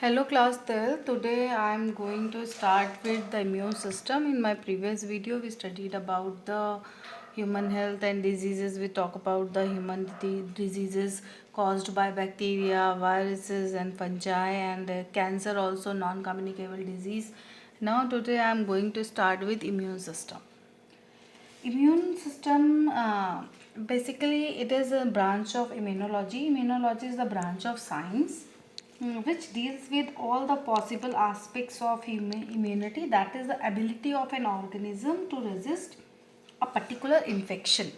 Hello class 12. Today I am going to start with the immune system. In my previous video we studied about the human health and diseases. We talk about the human diseases caused by bacteria, viruses and fungi and cancer, also non-communicable disease. Now today I am going to start with immune system. Immune system, basically it is a branch of immunology. Immunology is the branch of science which deals with all the possible aspects of immunity, that is the ability of an organism to resist a particular infection.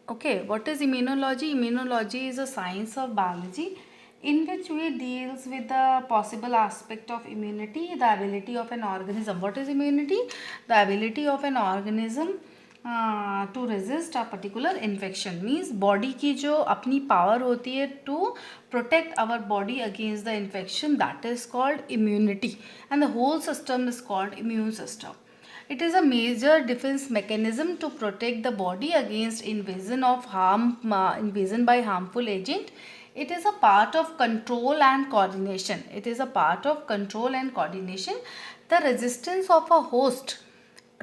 Okay, what is immunology? Immunology is a science of biology in which we deals with the possible aspect of immunity, the ability of an organism. What is immunity? The ability of an organism to resist a particular infection. Means body की जो अपनी power होती है to protect our body against the infection, that is called immunity, and the whole system is called immune system. It is a major defense mechanism to protect the body against invasion by harmful agent. It is a part of control and coordination. It is a part of control and coordination. The resistance of a host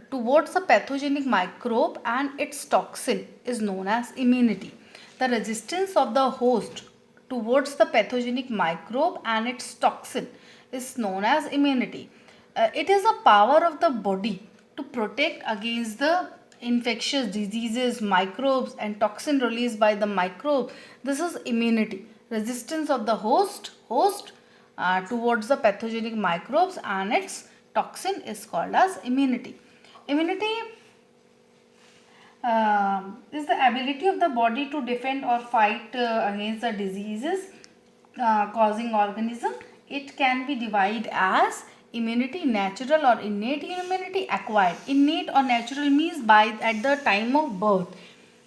towards a pathogenic microbe and its toxin is known as immunity. The resistance of the host towards the pathogenic microbe and its toxin is known as immunity. It is a power of the body to protect against the infectious diseases, microbes and toxin released by the microbe. This is immunity. Resistance of the host towards the pathogenic microbes and its toxin is called as immunity. Immunity is the ability of the body to defend or fight against the diseases causing organism. It can be divided as immunity natural or innate, immunity acquired. Innate or natural means by at the time of birth.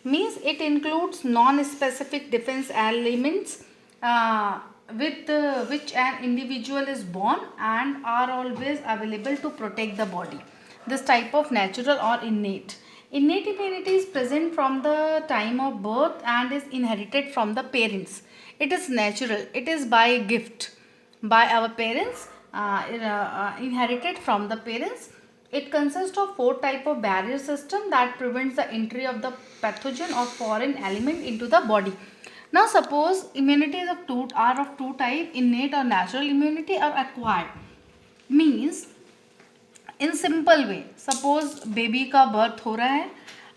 Means it includes non-specific defense elements with which an individual is born and are always available to protect the body. This type of natural or innate. Innate immunity is present from the time of birth and is inherited from the parents. It is natural. It is by gift by our parents, inherited from the parents. It consists of 4 type of barrier system that prevents the entry of the pathogen or foreign element into the body. Now suppose immunity is of two type, innate or natural immunity or acquired. Means in simple way suppose baby का birth हो रहा है.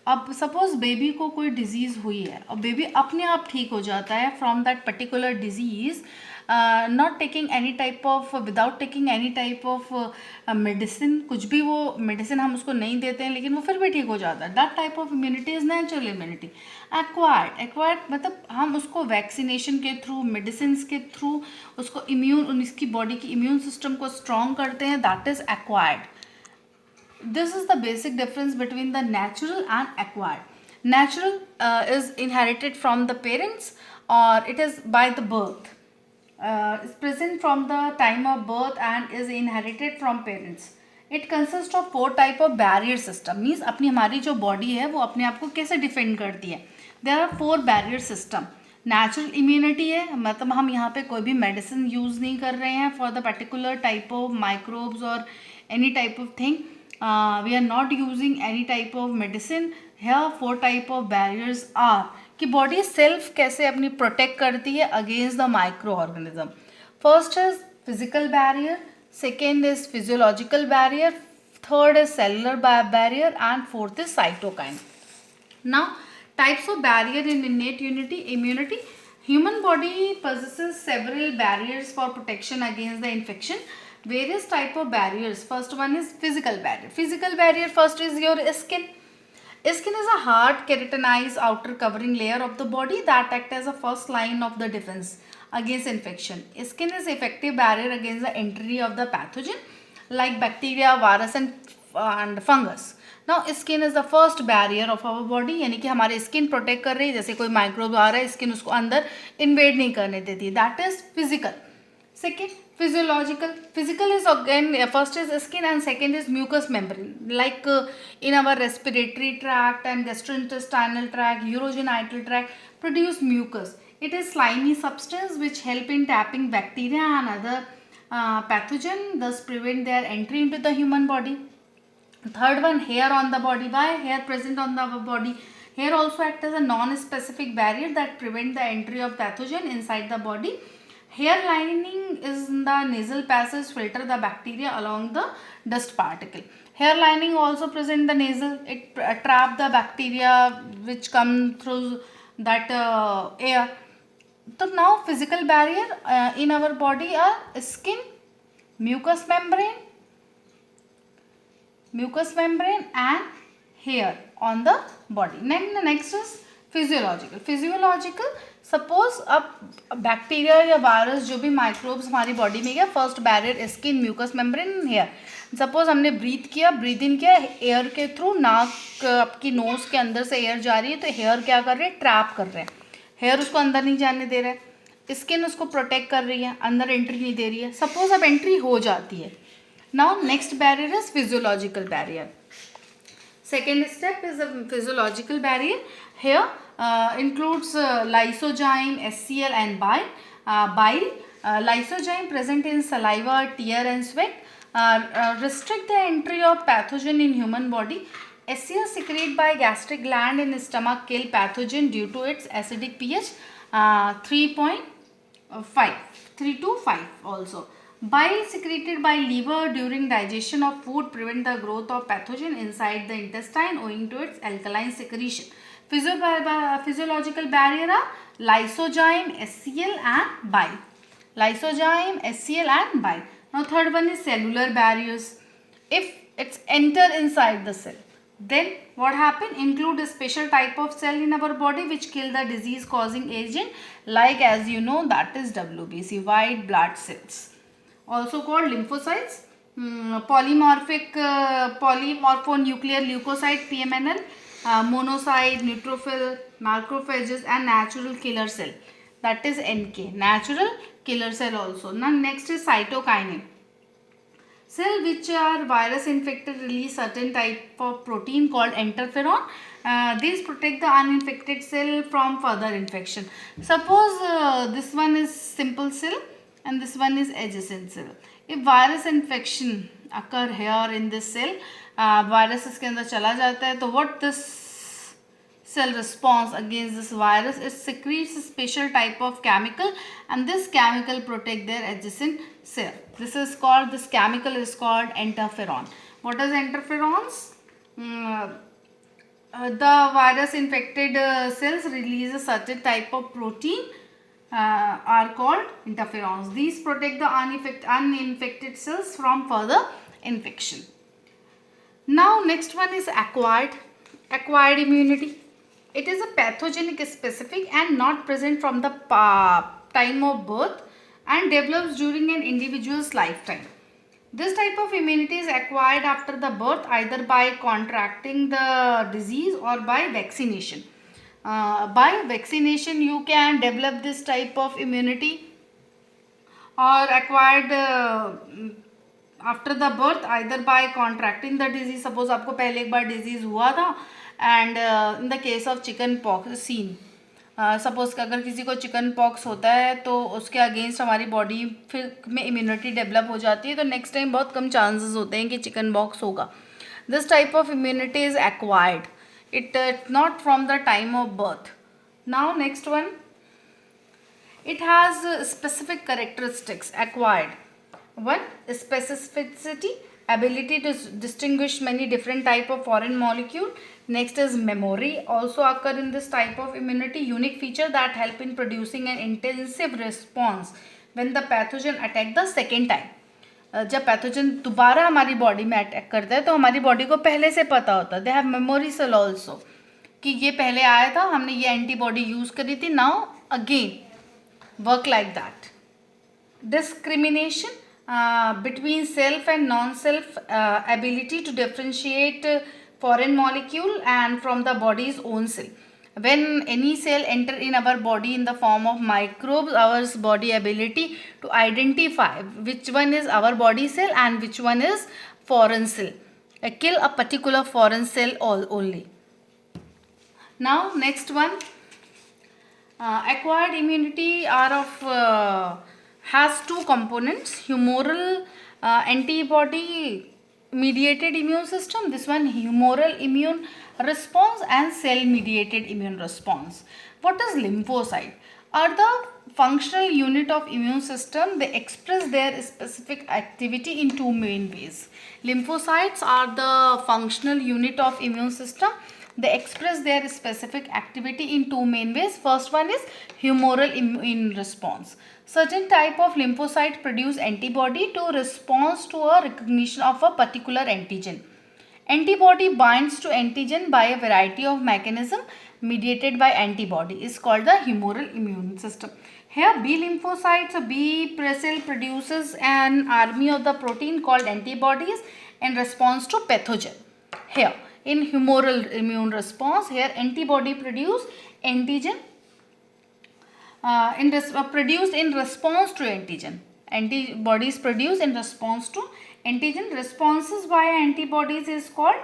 अब suppose baby को कोई disease हुई है और बेबी अपने आप ठीक हो जाता है from that particular disease, not taking any type of without taking any type of medicine. कुछ भी वो मेडिसिन हम उसको नहीं देते हैं लेकिन वो फिर भी ठीक हो जाता है. That type of immunity is natural immunity. Acquired मतलब हम उसको वैक्सीनेशन के थ्रू, मेडिसिन के थ्रू उसको इम्यून, उसकी बॉडी की इम्यून सिस्टम को स्ट्रॉन्ग करते हैं. That is acquired. This is the basic difference between the natural and acquired. Natural is inherited from the parents or it is by the birth. Is present from the time of birth and is inherited from parents. It consists of 4 type of barrier system. Means अपनी हमारी जो body है वो अपने आप को कैसे defend करती है. There are 4 barrier system. Natural immunity है, मतलब हम यहाँ पे कोई भी मेडिसिन यूज़ नहीं कर रहे हैं for the particular type of microbes और any type of thing. We are not using any type of medicine. Here 4 type of barriers are कि body self कैसे अपनी protect करती है against the microorganism. First is physical barrier, second is physiological barrier, third is cellular barrier and fourth is cytokine. Now types of barrier in innate immunity. Human body possesses several barriers for protection against the infection. Various type of barriers. First one is physical barrier. Physical barrier first is your skin. Skin is a hard keratinized outer covering layer of the body that act as a first line of the defense against infection. Skin is effective barrier against the entry of the pathogen like bacteria, virus and fungus. Now skin is the first barrier of our body, यानी कि हमारे skin protect कर रही है. जैसे कोई microbe आ रहा है, skin उसको अंदर invade नहीं करने देती है. That is physical. Second, physiological. Physical is again, first is skin and second is mucous membrane. Like in our respiratory tract and gastrointestinal tract, urogenital tract produce mucus. It is slimy substance which help in tapping bacteria and other pathogen, thus prevent their entry into the human body. Third one, hair on the body. Why hair present on the body? Hair also act as a non-specific barrier that prevent the entry of pathogen inside the body. Hair lining is in the nasal passage, filter the bacteria along the dust particle. Hair lining also present the nasal. It trap the bacteria which come through that air. So now physical barrier in our body are skin, mucous membrane, and hair on the body. Next is physiological. Suppose अब bacteria या virus जो भी microbes हमारी body में गया, first barrier skin, mucus membrane, hair. Suppose हमने breathe in किया air के थ्रू, नाक आपकी नोज के अंदर से एयर जा रही है, तो हेयर क्या कर रहे हैं, ट्रैप कर रहे हैं. हेयर उसको अंदर नहीं जाने दे रहा है, स्किन उसको प्रोटेक्ट कर रही है, अंदर एंट्री नहीं दे रही है. सपोज अब एंट्री हो जाती है. Now next barrier is physiological barrier. Second step is a physiological barrier. Here includes lysozyme, HCl and bile. Lysozyme present in saliva, tear and sweat restrict the entry of pathogen in human body. HCl secreted by gastric gland in stomach kill pathogen due to its acidic pH 3 to 5 also. Bile secreted by liver during digestion of food prevent the growth of pathogen inside the intestine owing to its alkaline secretion. Physiological barrier are lysozyme, HCl and bile. Lysozyme, HCl and bile. Now third one is cellular barriers. If it's enter inside the cell, then what happen? Include a special type of cell in our body which kill the disease causing agent, like as you know that is WBC, white blood cells. Also called lymphocytes, polymorphonuclear leukocyte PMNL, monocyte, neutrophil, macrophages and natural killer cell, that is NK, natural killer cell also. Now next is cytokinin. Cell which are virus infected release certain type of protein called interferon. These protect the uninfected cell from further infection. Suppose this one is simple cell and this one is adjacent cell. If virus infection occur here in this cell, virus इसके अंदर चला जाता है, तो what this cell response against this virus, it secretes a special type of chemical and this chemical protect their adjacent cell. This chemical is called interferon. What is interferons? The virus infected cells release a certain type of protein are called interferons. These protect the uninfected cells from further infection. Now next one is acquired immunity. It is a pathogenic specific and not present from the time of birth and develops during an individual's lifetime. This type of immunity is acquired after the birth either by contracting the disease or by vaccination. By vaccination you can develop this type of immunity, or acquired after the birth either by contracting the disease. Suppose आपको पहले एक बार disease हुआ था and in the case of chicken pox seen, suppose अगर किसी को chicken pox होता है तो उसके अगेंस्ट हमारी बॉडी फिर में इम्यूनिटी डेवलप हो जाती है, तो नेक्स्ट टाइम बहुत कम चांसेस होते हैं कि चिकन पॉक्स होगा. This type of immunity is acquired, it not from the time of birth. Now next one, it has specific characteristics acquired. One, specificity, ability to distinguish many different type of foreign molecule. Next is memory, also occur in this type of immunity, unique feature that help in producing an intensive response when the pathogen attack the second time. जब pathogen दोबारा हमारी body में attack करता है तो हमारी body को पहले से पता होता है, they have memory cell also, कि ये पहले आया था, हमने ये एंटीबॉडी यूज करी थी, now again work like that. Discrimination between self and non self, ability to differentiate foreign molecule and from the body's own cell. When any cell enter in our body in the form of microbes, our body ability to identify which one is our body cell and which one is foreign cell, kill a particular foreign cell only. Now next one, acquired immunity are of has two components: humoral antibody mediated immune system, this one humoral immune response, and cell mediated immune response. What is lymphocyte? Are the functional unit of immune system. They express their specific activity in two main ways. Lymphocytes are the functional unit of immune system. They express their specific activity in two main ways. First one is humoral immune response. Certain type of lymphocyte produce antibody to response to a recognition of a particular antigen. Antibody binds to antigen by a variety of mechanism mediated by antibody is called the humoral immune system. Here B lymphocytes, B cell produces an army of the protein called antibodies in response to pathogen. Here in humoral immune response, here antibody produce antigen produced in response to antigen. Antibodies produced in response to antigen. Responses via antibodies is called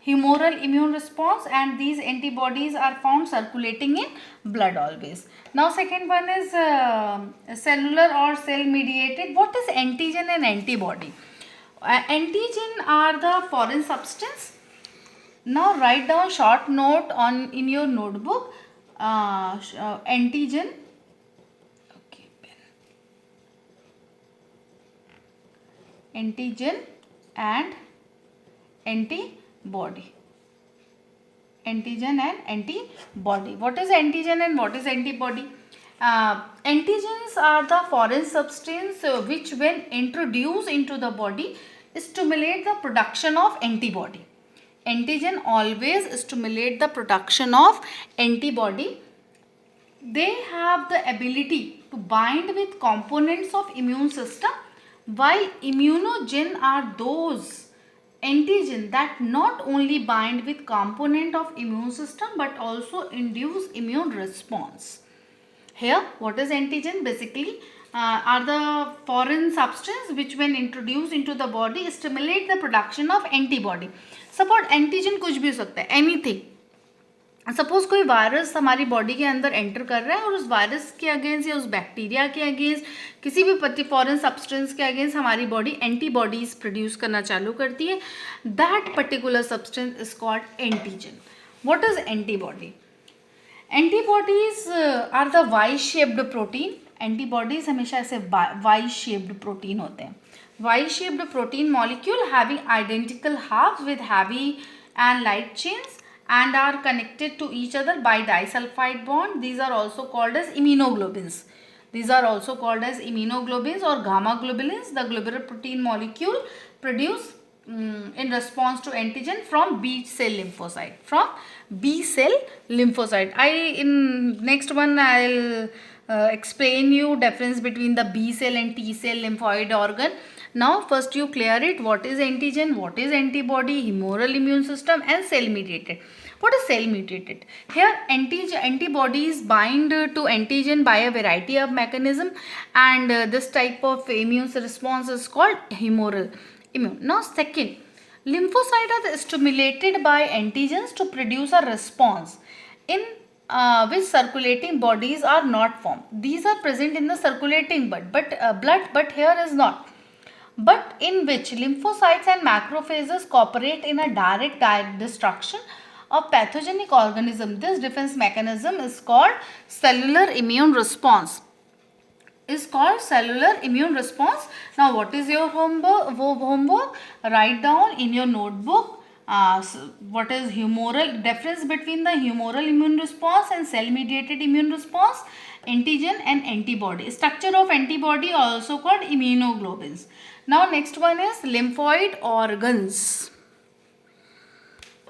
humoral immune response, and these antibodies are found circulating in blood always. Now second one is cellular or cell mediated. What is antigen and antibody? Antigen are the foreign substance. Now write down short note on in your notebook. Antigen. Okay, antigen and antibody. Antigen and antibody. What is antigen and what is antibody? Antigens are the foreign substance which when introduced into the body stimulate the production of antibody. Antigen always stimulate the production of antibody. They have the ability to bind with components of immune system, while immunogen are those antigen that not only bind with component of immune system but also induce immune response. Here what is antigen? Basically are the foreign substance which when introduced into the body stimulate the production of antibody. Suppose antigen कुछ भी हो सकता है, anything. Suppose कोई virus हमारी body के अंदर enter कर रहा है और उस वायरस के अगेंस्ट या उस बैक्टीरिया के अगेंस्ट किसी भी फॉरेन सब्सटेंस के अगेंस्ट हमारी बॉडी एंटीबॉडीज प्रोड्यूस करना चालू करती है. That particular substance is called antigen. What is antibody? Antibodies are the Y shaped protein. Antibodies हमेशा ऐसे वाई शेप्ड प्रोटीन होते हैं. Y shaped protein molecule having identical half with heavy and light chains and are connected to each other by disulfide bond. These are also called as immunoglobulins. These are also called as immunoglobulins or gamma globulins. The globular protein molecule produced in response to antigen from B cell lymphocyte. From B cell lymphocyte. In next one I'll explain you difference between the B cell and T cell lymphoid organ. Now first you clear it. What is antigen? What is antibody? Humoral immune system and cell mediated. What is cell mediated? Here antibodies bind to antigen by a variety of mechanism, and this type of immune response is called humoral immune. Now second, lymphocytes are stimulated by antigens to produce a response in which circulating bodies are not formed. These are present in the circulating blood, but here is not. But in which lymphocytes and macrophages cooperate in a direct destruction of pathogenic organism. This defense mechanism is called cellular immune response. Now what is your homework? Write down in your notebook what is difference between the humoral immune response and cell mediated immune response, antigen and antibody. Structure of antibody also called immunoglobulins. Now next one is lymphoid organs.